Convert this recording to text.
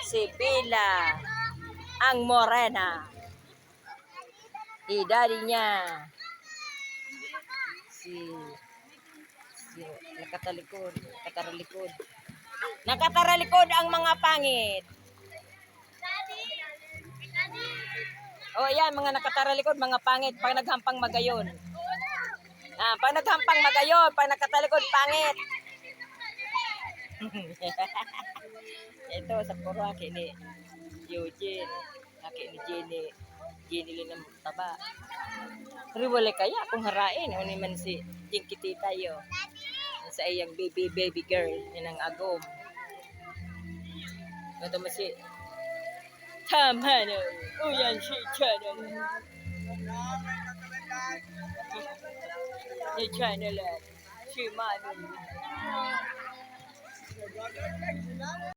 Si Bila, ang morena. Daddy niya. Si nakatalikod. Nakataralikod ang mga pangit. Oh, yan, mga nakataralikod, mga pangit. Pag naghampang magayon. Pag naghampang magayon, pag nakatalikod, pangit. Ito, sa puro aki ni Eugene. Aki ni Jenny. Jenny lang ng taba. Pero wala kaya kung harain. O naman si Jinky Tita yo. Sa iyang baby girl. Yan ang agom. Ito mo si Tama na. O yan si Channel. Si Channel. Si Manu.